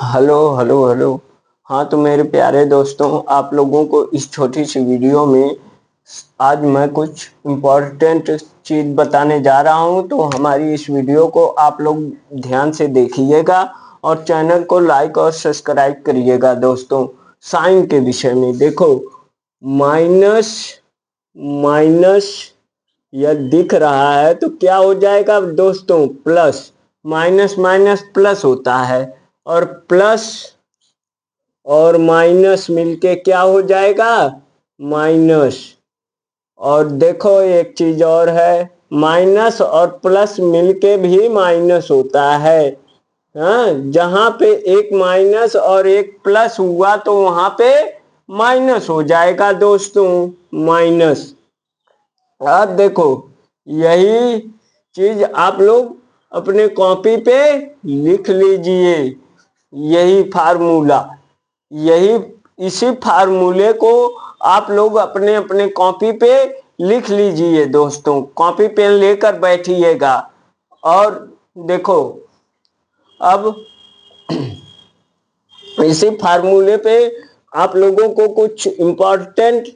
Hello hello hello. हाँ तो मेरे प्यारे दोस्तों, आप लोगों को इस छोटी सी वीडियो में आज मैं कुछ इम्पोर्टेंट चीज़ बताने जा रहा हूँ। तो हमारी इस वीडियो को आप लोग ध्यान से देखिएगा और चैनल को लाइक और सब्सक्राइब करिएगा। दोस्तों, साइन के विषय में देखो, माइनस माइनस यह दिख रहा है तो क्या हो जाएगा दोस्तों? प्लस। माइनस माइनस प्लस होता है और प्लस और माइनस मिलके क्या हो जाएगा? माइनस। और देखो एक चीज और है, माइनस और प्लस मिलके भी माइनस होता है। हाँ, जहां पे एक माइनस और एक प्लस हुआ तो वहां पे माइनस हो जाएगा दोस्तों, माइनस। आप देखो, यही चीज आप लोग अपने कॉपी पे लिख लीजिए। यही फार्मूला, यही इसी फार्मूले को आप लोग अपने अपने कॉपी पे लिख लीजिए। दोस्तों, कॉपी पेन लेकर बैठिएगा और देखो, अब इसी फार्मूले पे आप लोगों को कुछ इम्पोर्टेंट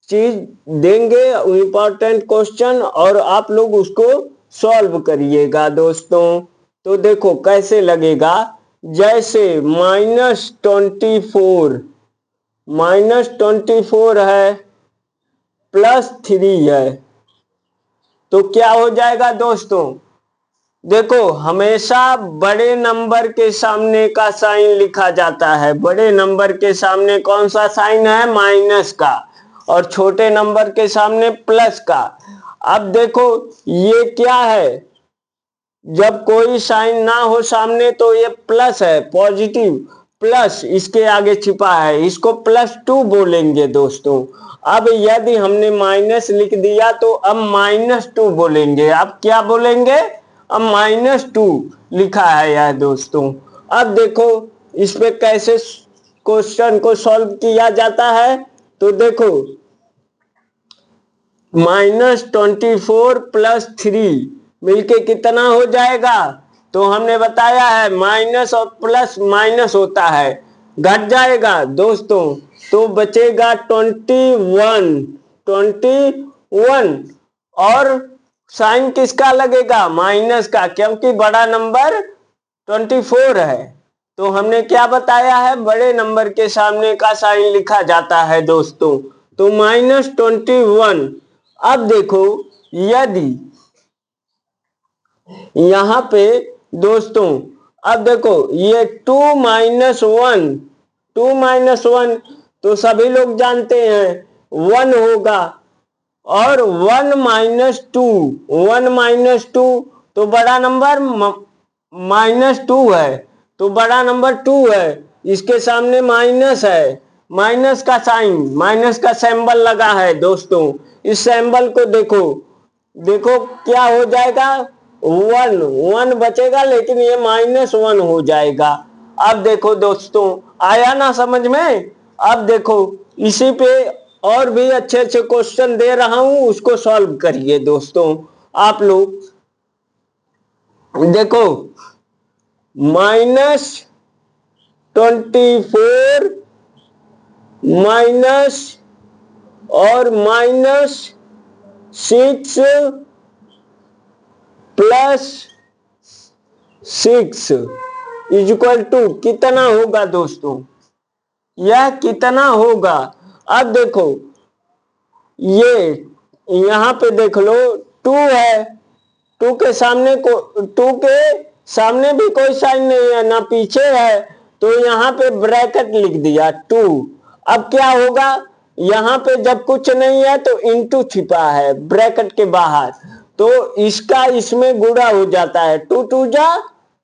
चीज देंगे, इम्पोर्टेंट क्वेश्चन, और आप लोग उसको सॉल्व करिएगा। दोस्तों, तो देखो कैसे लगेगा। जैसे -24 है, +3 है, तो क्या हो जाएगा दोस्तों? देखो, हमेशा बड़े नंबर के सामने का साइन लिखा जाता है। बड़े नंबर के सामने कौन सा साइन है? माइनस का। और छोटे नंबर के सामने प्लस का। अब देखो, ये क्या है? जब कोई साइन ना हो सामने तो ये प्लस है, पॉजिटिव प्लस इसके आगे छिपा है, इसको +2 बोलेंगे दोस्तों। अब यदि हमने माइनस लिख दिया तो अब -2 बोलेंगे। अब क्या बोलेंगे? अब -2 लिखा है यह दोस्तों। अब देखो, इस पे कैसे क्वेश्चन को सॉल्व किया जाता है। तो देखो, -24 +3 मिलके कितना हो जाएगा? तो हमने बताया है माइनस और प्लस माइनस होता है, घट जाएगा दोस्तों, तो बचेगा 21। और साइन किसका लगेगा? माइनस का, क्योंकि बड़ा नंबर 24 है। तो हमने क्या बताया है? बड़े नंबर के सामने का साइन लिखा जाता है दोस्तों। तो -21। अब देखो, यदि यहां पे दोस्तों, अब देखो ये 2 - 1 तो सभी लोग जानते हैं 1 होगा। और 1 - 2 तो बड़ा नंबर -2 है, तो बड़ा नंबर 2 है, इसके सामने माइनस है, माइनस का साइन, माइनस का सिंबल लगा है दोस्तों। इस सिंबल को देखो, देखो क्या हो जाएगा? 1 बचेगा, लेकिन ये -1 हो जाएगा। अब देखो दोस्तों, आया ना समझ में? अब देखो, इसी पे और भी अच्छे अच्छे क्वेश्चन दे रहा हूं, उसको सॉल्व करिए दोस्तों। आप लोग देखो, -24 माइनस और -6 +6 इक्वल टू कितना होगा दोस्तों? यह कितना होगा? अब देखो, ये यहां पे देख लो, 2 है, 2 के सामने को, 2 के सामने भी कोई साइन नहीं है, ना पीछे है, तो यहाँ पे ब्रैकेट लिख दिया 2। अब क्या होगा? यहाँ पे जब कुछ नहीं है तो इंटू छिपा है ब्रैकेट के बाहर, तो इसका इसमें गुणा हो जाता है। 2 2 जा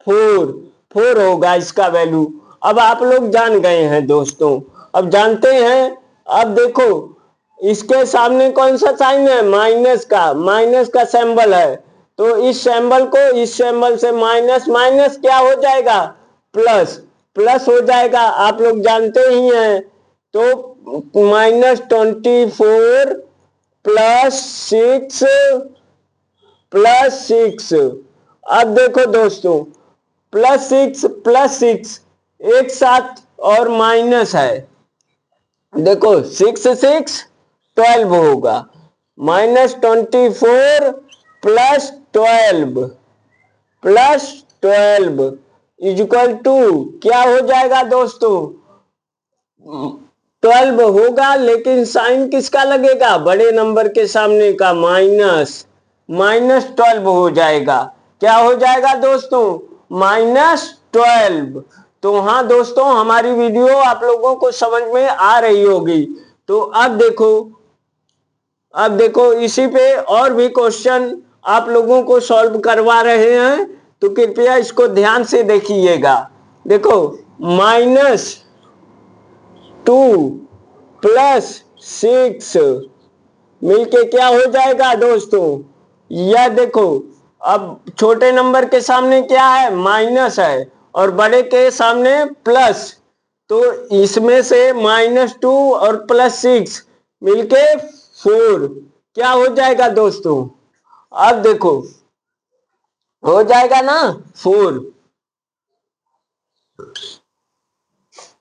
4, 4 होगा इसका वैल्यू। अब आप लोग जान गए हैं दोस्तों, अब जानते हैं। अब देखो, इसके सामने कौन सा साइन है? माइनस का, माइनस का सिंबल है, तो इस सिंबल को, इस सिंबल से माइनस माइनस क्या हो जाएगा? प्लस, प्लस हो जाएगा, आप लोग जानते ही हैं। तो -24 +6 अब देखो दोस्तों, +6 +6 एक साथ और माइनस है। देखो 6 6 12 होगा, -24 +12 इक्वल टू क्या हो जाएगा दोस्तों? 12 होगा, लेकिन साइन किसका लगेगा? बड़े नंबर के सामने का, -12 हो जाएगा। क्या हो जाएगा दोस्तों? -12। तो हाँ दोस्तों, हमारी वीडियो आप लोगों को समझ में आ रही होगी। तो अब देखो इसी पे और भी क्वेश्चन आप लोगों को सॉल्व करवा रहे हैं, तो कृपया इसको ध्यान से देखिएगा। देखो -2 +6 मिलके क्या हो जाएगा दोस्तों? यह देखो, अब छोटे नंबर के सामने क्या है? माइनस है, और बड़े के सामने प्लस। तो इसमें से -2 और +6 मिलके 4 क्या हो जाएगा दोस्तों? अब देखो हो जाएगा ना 4।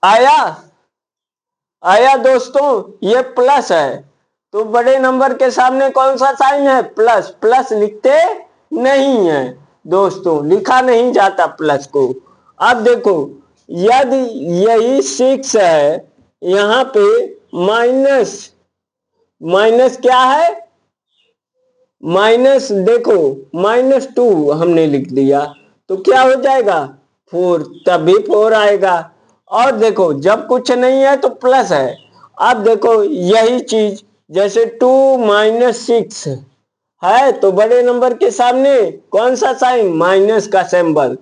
आया आया दोस्तों, ये प्लस है, तो बड़े नंबर के सामने कौन सा साइन है? प्लस। प्लस लिखते नहीं है दोस्तों, लिखा नहीं जाता प्लस को। अब देखो, यदि यही 6 है, यहाँ पे माइनस माइनस क्या है? माइनस, देखो -2 हमने लिख दिया, तो क्या हो जाएगा? 4, तभी 4 आएगा। और देखो जब कुछ नहीं है तो प्लस है। अब देखो यही चीज, जैसे 2 -6 है, तो बड़े नंबर के सामने कौन सा साइन? माइनस का सिंबल।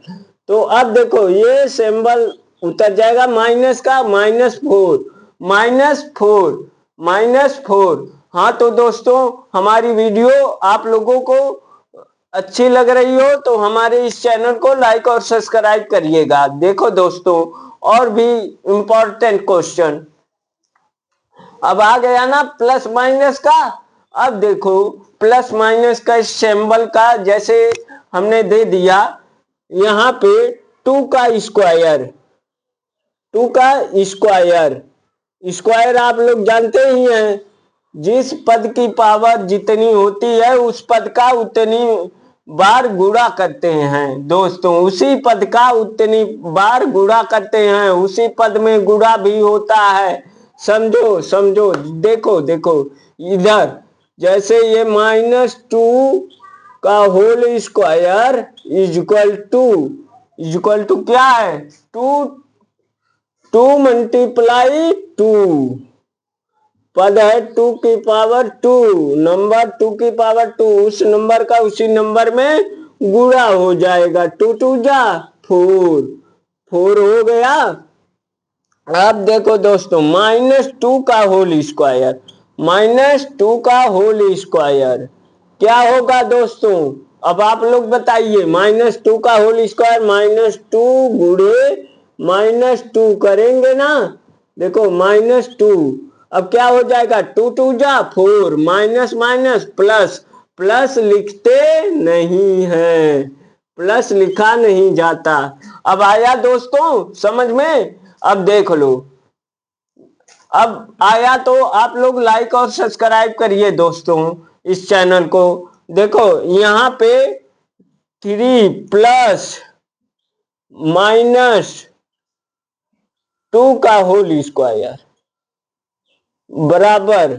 तो अब देखो ये सिंबल उतर जाएगा माइनस का, -4 -4। हाँ तो दोस्तों, हमारी वीडियो आप लोगों को अच्छी लग रही हो तो हमारे इस चैनल को लाइक और सब्सक्राइब करिएगा। देखो दोस्तों, और भी इम्पोर्टेंट क्वेश्चन अब आ गया ना प्लस माइनस का। अब देखो प्लस माइनस का इस सिंबल का जैसे हमने दे दिया, यहाँ पे 2 का स्क्वायर, 2 का स्क्वायर, स्क्वायर आप लोग जानते ही हैं, जिस पद की पावर जितनी होती है उस पद का उतनी बार गुणा करते हैं दोस्तों, उसी पद का उतनी बार गुणा करते हैं, उसी पद में गुणा भी होता है। समझो समझो, देखो देखो इधर, जैसे ये -2 का होल स्क्वायर इक्वल टू क्या है? 2 मल्टीप्लाई 2, पद है 2 की पावर 2, नंबर 2 की पावर 2, उस नंबर का उसी नंबर में गुणा हो जाएगा। 2 2 जा 4, 4 हो गया। अब देखो दोस्तों, -2 का होल स्क्वायर, -2 का होल स्क्वायर क्या होगा दोस्तों? अब आप लोग बताइए, -2 का होल स्क्वायर, -2 गुणे -2 करेंगे ना। देखो -2, अब क्या हो जाएगा? 2 2 जा 4, माइनस माइनस प्लस, प्लस लिखते नहीं है, प्लस लिखा नहीं जाता। अब आया दोस्तों समझ में? अब देख लो, अब आया तो आप लोग लाइक और सब्सक्राइब करिए दोस्तों इस चैनल को। देखो यहाँ पे 3 +-2 का होल स्क्वायर बराबर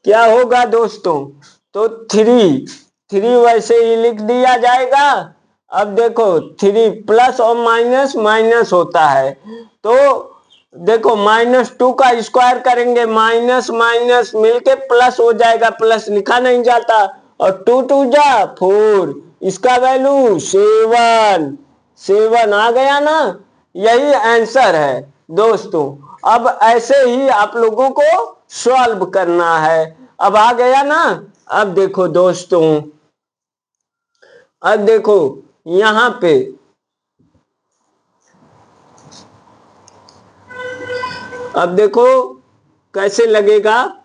क्या होगा दोस्तों? तो 3 वैसे ही लिख दिया जाएगा। अब देखो 3 प्लस और माइनस माइनस होता है, तो देखो -2 का स्क्वायर करेंगे, माइनस माइनस मिलके प्लस हो जाएगा, प्लस लिखा नहीं जाता, और 2 2 जा 4, इसका वैल्यू 7 आ गया ना। यही आंसर है दोस्तों। अब ऐसे ही आप लोगों को सॉल्व करना है। अब आ गया ना। अब देखो दोस्तों, अब देखो यहाँ पे अब देखो कैसे लगेगा।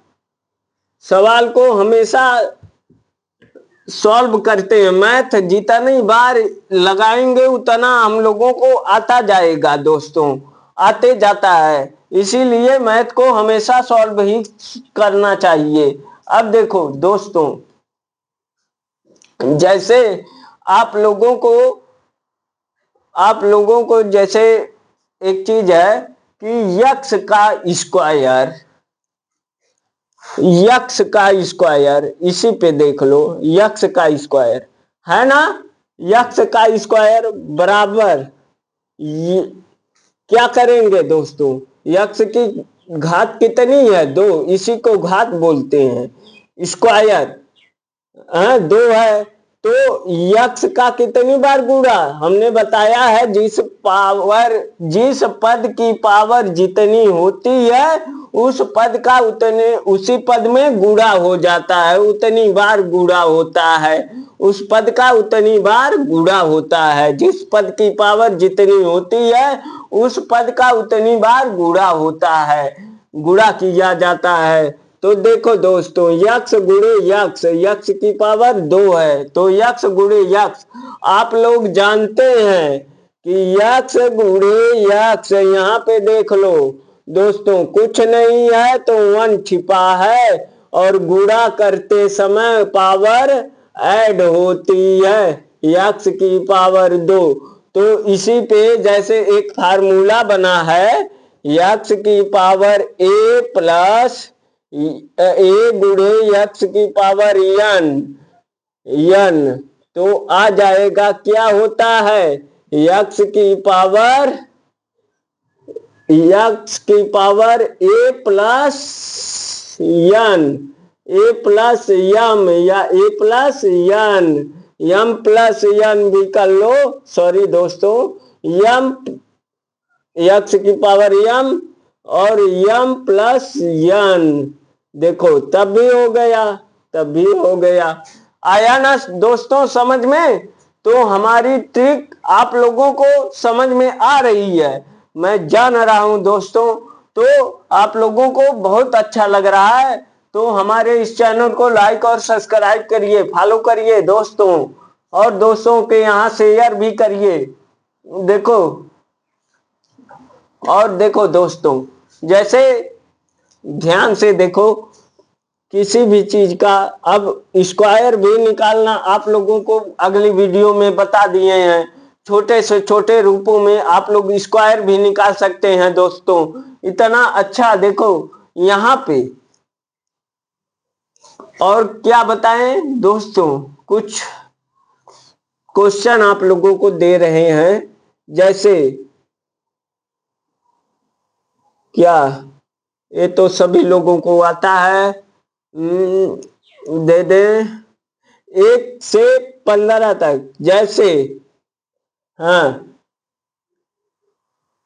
सवाल को हमेशा सॉल्व करते हैं। मैथ जितनी बार लगाएंगे उतना हम लोगों को आता जाएगा दोस्तों, आते जाता है। इसीलिए मैथ को हमेशा सॉल्व ही करना चाहिए। अब देखो दोस्तों, जैसे आप लोगों को जैसे एक चीज है कि यक्स का स्क्वायर इसी पे देख लो, यक्स का स्क्वायर है ना, यक्स का स्क्वायर बराबर क्या करेंगे दोस्तों, यक्स की घात कितनी है, 2, इसी को घात बोलते हैं। स्क्वायर 2 है, तो यक्स का कितनी बार गुणा, हमने बताया है जिस पद की पावर जितनी होती है उस पद का उसी पद में गुणा हो जाता है, उतनी बार गुणा होता है, उस पद का उतनी बार गुणा होता है। जिस पद की पावर जितनी होती है उस पद का उतनी बार गुणा होता है, गुणा किया जाता है। तो देखो दोस्तों, यक्स गुणे यक्स, यक्स की पावर 2 है, तो यक्स गुणे यक्स, आप लोग जानते हैं कि यक्स गुणे यक्स, यहाँ पे देख लो दोस्तों, कुछ नहीं है तो 1 छिपा है, और गुणा करते समय पावर ऐड होती है, यक्स की पावर 2। तो इसी पे जैसे एक फार्मूला बना है, यक्स की पावर a प्लस ए गुणे यक्स की पावर n, तो आ जाएगा, क्या होता है, यक्स की power a plus n, a plus m या a plus n, m plus n भी कर लो, सॉरी दोस्तों, m यक्स की पावर m और m प्लस n, देखो तब भी हो गया। आया ना दोस्तों समझ में? तो हमारी ट्रिक आप लोगों को समझ में आ रही है, मैं जान रहा हूं दोस्तों। तो आप लोगों को बहुत अच्छा लग रहा है, तो हमारे इस चैनल को लाइक और सब्सक्राइब करिए, फॉलो करिए दोस्तों, और दोस्तों के यहाँ शेयर भी करिए। देखो दोस्तों, जैसे ध्यान से देखो, किसी भी चीज का अब स्क्वायर भी निकालना आप लोगों को अगली वीडियो में बता दिए हैं। छोटे से छोटे रूपों में आप लोग स्क्वायर भी निकाल सकते हैं दोस्तों, इतना अच्छा। देखो यहाँ पे और क्या बताएं दोस्तों, कुछ क्वेश्चन आप लोगों को दे रहे हैं, जैसे क्या, ये तो सभी लोगों को आता है, दे दे 1 से 15 तक, जैसे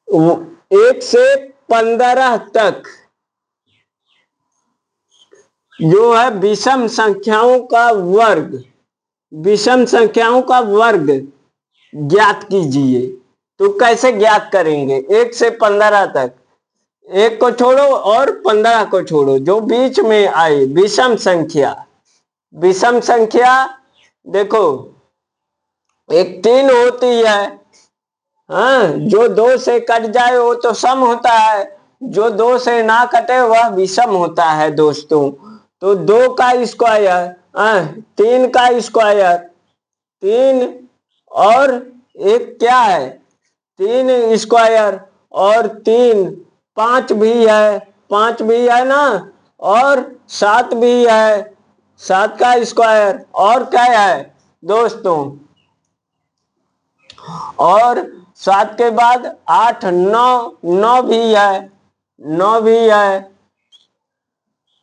1 से 15 तक जो है विषम संख्याओं का वर्ग ज्ञात कीजिए। तो कैसे ज्ञात करेंगे, 1 से 15 तक, 1 को छोड़ो और 15 को छोड़ो, जो बीच में आए विषम संख्या देखो, एक 3 होती है, जो 2 से कट जाए वो तो सम होता है, जो 2 से ना कटे वह विषम होता है दोस्तों। तो 2 का स्क्वायर, 3 का स्क्वायर, 3 और एक क्या है, 3 स्क्वायर और 3, 5 भी है ना, और 7 भी है, 7 का स्क्वायर, और क्या है दोस्तों, और 7 के बाद 8, 9 भी है,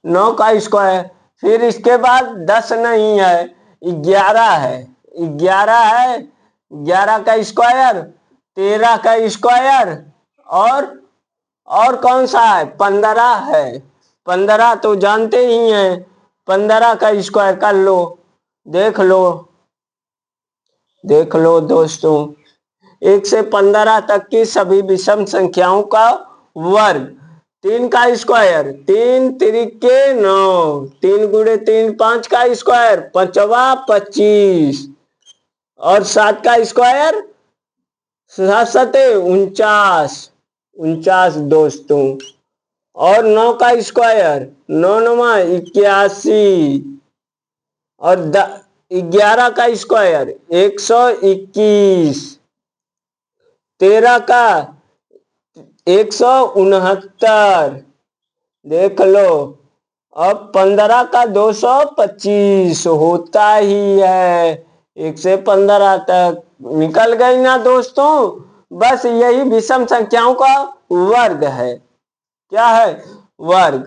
9 का स्क्वायर। फिर इसके बाद 10 नहीं है, 11 है, 11 का स्क्वायर, 13 का स्क्वायर, और कौन सा है, 15 है, 15 तो जानते ही हैं, 15 का स्क्वायर कर लो, देख लो दोस्तों, 1 से 15 तक की सभी विषम संख्याओं का वर्ग 3 का स्क्वायर, 3 त्रिके 9, 3 गुणे 3 5 का स्क्वायर, 5वां 25, और 7 का स्क्वायर 7 सते 49, 49 दोस्तों। और 9 का स्क्वायर 9 9 81, और 11 का स्क्वायर 121, 13 का 169, देख लो। अब 15 का 225 होता ही है, 1 से 15 तक निकल गई ना दोस्तों। बस यही विषम संख्याओं का वर्ग है। क्या है? वर्ग।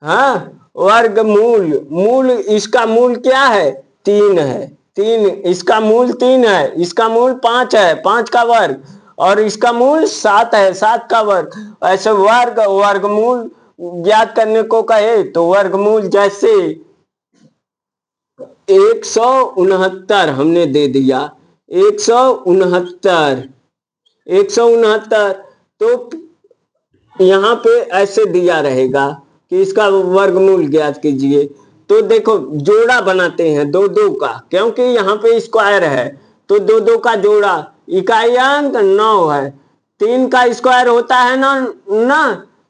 हाँ, वर्गमूल। मूल, इसका मूल क्या है? 3 है। 3, इसका मूल 3 है, इसका मूल 5 है, 5 का वर्ग, और इसका मूल 7 है, 7 का वर्ग। ऐसे वर्गमूल ज्ञात करने को कहे तो वर्गमूल जैसे 169 हमने दे दिया, 169, 169, तो यहाँ पे ऐसे दिया रहेगा कि इसका वर्गमूल ज्ञात कीजिए। तो देखो, जोड़ा बनाते हैं दो दो का, क्योंकि यहाँ पे स्क्वायर है, तो दो दो का जोड़ा। इकाई अंक 9 है, 3 का स्क्वायर होता है ना,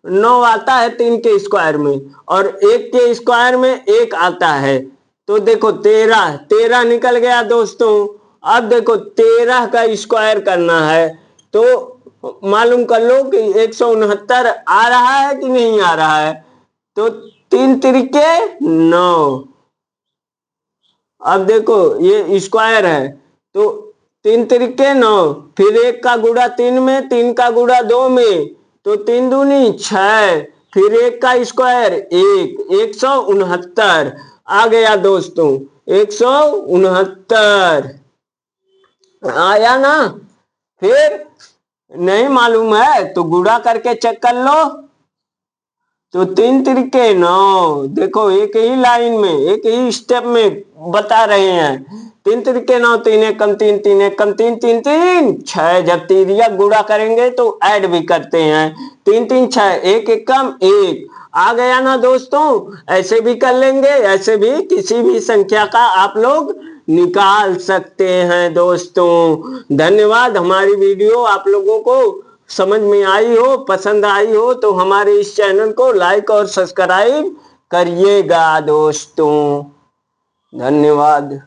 9 आता है 3 के स्क्वायर में, और 1 के स्क्वायर में 1 आता है। तो देखो 13, 13 निकल गया दोस्तों। अब देखो 13 का स्क्वायर करना है, तो मालूम कर लो कि 169 आ रहा है कि नहीं आ रहा है। तो 3 त्रिके 9। अब देखो ये स्क्वायर है, तो 3 त्रिके 9, फिर 1 का गुणा 3 में, 3 का गुणा 2 में, तो 3 दूनी 6, फिर 1 का स्क्वायर 1, 169 आ गया दोस्तों, 169 आया ना। फिर नहीं मालूम है तो गुणा करके चेक कर लो। तो 3 त्रिके 9, देखो एक ही लाइन में, एक ही स्टेप में बता रहे हैं। 3 त्रिके 9, 3 एकम 3, 3 एकम 3, 3 3 6, जब तिरिया गुणा करेंगे तो ऐड भी करते हैं, 3 3 6, 1 एकम 1 आ गया ना दोस्तों। ऐसे भी कर लेंगे, ऐसे भी किसी भी संख्या का आप लोग निकाल सकते हैं दोस्तों। धन्यवाद। हमारी वीडियो आप लोगों को समझ में आई हो, पसंद आई हो तो हमारे इस चैनल को लाइक और सब्सक्राइब करिएगा दोस्तों। धन्यवाद।